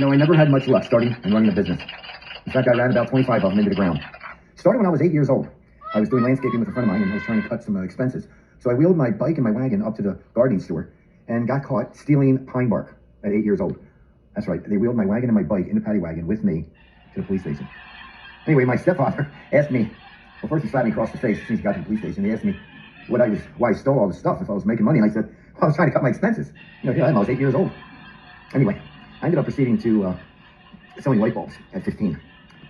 I never had much luck starting and running a business. In fact, I ran about 25 of them into the ground. Started when I was 8 years old. I was doing landscaping with a friend of mine, and I was trying to cut some expenses. So I wheeled my bike and my wagon up to the gardening store and got caught stealing pine bark at 8 years old. That's right. They wheeled my wagon and my bike in the paddy wagon with me to the police station. Anyway, my stepfather asked me, well, first he slapped me across the face as soon as he got to the police station. He asked me why I stole all this stuff if I was making money. And I said, well, I was trying to cut my expenses. Here I am, I was 8 years old. Anyway, I ended up proceeding to selling light bulbs at 15.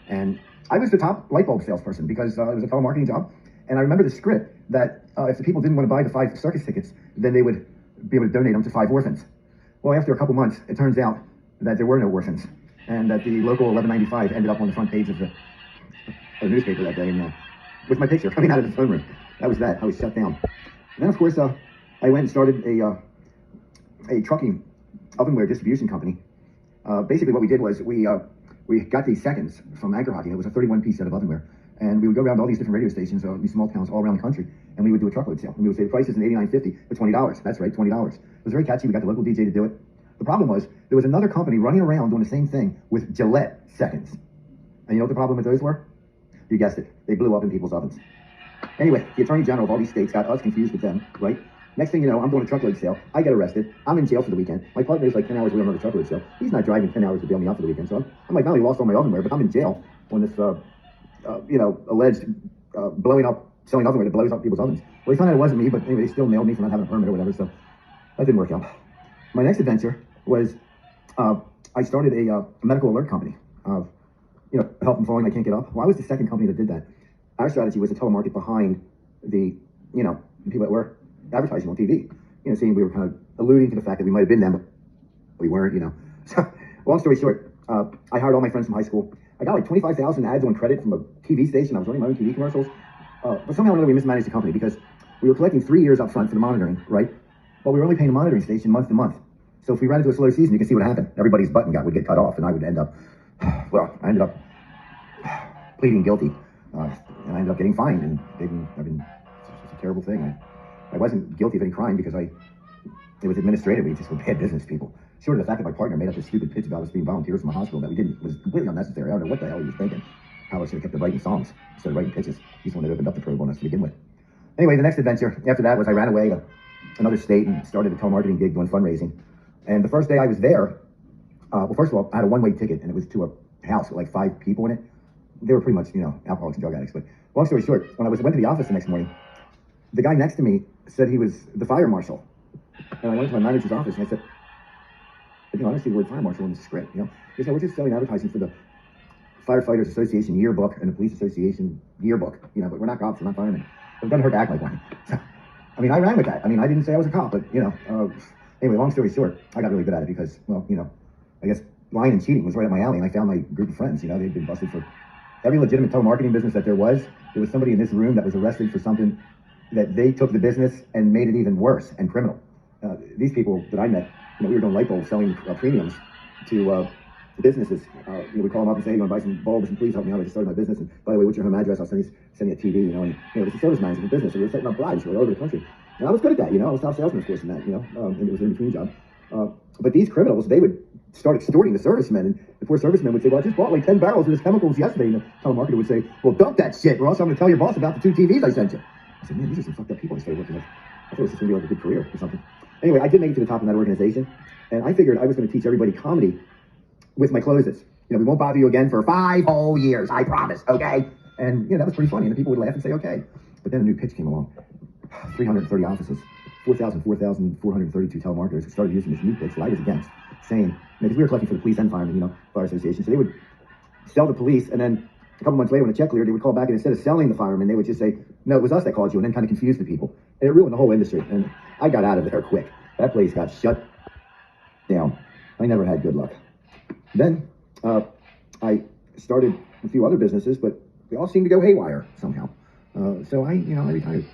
And I was the top light bulb salesperson because it was a telemarketing job. And I remember the script that if the people didn't want to buy the 5 circus tickets, then they would be able to donate them to 5 orphans. Well, after a couple months, it turns out that there were no orphans, and that the local 1195 ended up on the front page of the newspaper that day, and with my picture coming out of the phone room. That was that. I was shut down. And then, of course, I went and started a trucking ovenware distribution company. Basically, what we did was we got these seconds from Anchor Hockey. It was a 31-piece set of ovenware. And we would go around all these different radio stations, these small towns all around the country, and we would do a truckload sale. And we would say the price is $89.50 for $20. That's right, $20. It was very catchy. We got the local DJ to do it. The problem was there was another company running around doing the same thing with Gillette seconds. And you know what the problem with those were? You guessed it. They blew up in people's ovens. Anyway, the Attorney General of all these states got us confused with them, right? Next thing you know, I'm doing a truckload sale. I get arrested. I'm in jail for the weekend. My partner's like 10 hours away on another truckload sale. He's not driving 10 hours to bail me out for the weekend. So I'm like, not only lost all my ovenware, but I'm in jail on this, alleged blowing up, selling ovenware that blows up people's ovens. Well, they found out it wasn't me, but anyway, they still nailed me for not having a permit or whatever, so that didn't work out. My next adventure was I started a medical alert company of, help them falling, I can't get up. Well, I was the second company that did that. Our strategy was to telemarket behind the people that were advertising on TV. Seeing we were kind of alluding to the fact that we might have been them, but we weren't, So, long story short, I hired all my friends from high school. I got like 25,000 ads on credit from a TV station. I was running my own TV commercials. But somehow or another we mismanaged the company because we were collecting 3 years up front for the monitoring, right? But we were only paying the monitoring station month to month. So if we ran into a slow season, you can see what happened. Everybody's button would get cut off, and I would end up, I ended up pleading guilty. And I ended up getting fined, and it's a terrible thing. I wasn't guilty of any crime because it was administratively just with bad business people. Short of the fact that my partner made up this stupid pitch about us being volunteers from a hospital that we didn't, was completely unnecessary. I don't know what the hell he was thinking. How I should have kept writing songs instead of writing pitches. He's the one that opened up the probe on us to begin with. Anyway, the next adventure after that was I ran away to another state and started a telemarketing gig doing fundraising. And the first day I was there, well, first of all, I had a one-way ticket, and it was to a house with like 5 people in it. They were pretty much, alcoholics and drug addicts. But long story short, when I went to the office the next morning, the guy next to me said he was the fire marshal. And I went to my manager's office and I said, I don't see the word fire marshal in the script, He said, we're just selling advertising for the Firefighters Association yearbook and the Police Association yearbook, but we're not cops, we're not firemen. It doesn't hurt to act like one. So, I ran with that. I didn't say I was a cop, but, anyway, long story short, I got really good at it because, well, I guess lying and cheating was right up my alley, and I found my group of friends, they'd been busted for every legitimate telemarketing business that there was. There was somebody in this room that was arrested for something that they took the business and made it even worse and criminal. These people that I met, we were doing light bulbs, selling premiums to businesses. We call them up and say, hey, you want to buy some bulbs, and please help me out. I just started my business. And by the way, what's your home address? I'll send you a TV, and it's a service manager for business. So we were setting up bribes all over the country. And I was good at that, I was top salesman, of course, in that, and it was an in-between job. But these criminals, they would start extorting the servicemen, and the poor servicemen would say, well, I just bought like 10 barrels of this chemicals yesterday. And the telemarketer would say, well, dump that shit, or else I'm going to tell your boss about the 2 TVs I sent you. I said, man, these are some fucked up people I started working with. I thought it was just going to be like a good career or something. Anyway, I did make it to the top of that organization, and I figured I was going to teach everybody comedy with my closes. We won't bother you again for 5 whole years, I promise, okay? And, that was pretty funny, and the people would laugh and say, okay. But then a new pitch came along. 330 offices, 4,432 telemarketers who started using this new pitch that I was against, saying, because we were collecting for the police and firemen, fire association, so they would sell the police, and then a couple months later when the check cleared, they would call back, and instead of selling the firemen, they would just say, no, it was us that called you, and then kind of confuse the people. And it ruined the whole industry, and I got out of there quick. That place got shut down. I never had good luck. Then I started a few other businesses, but they all seemed to go haywire somehow. So I retired.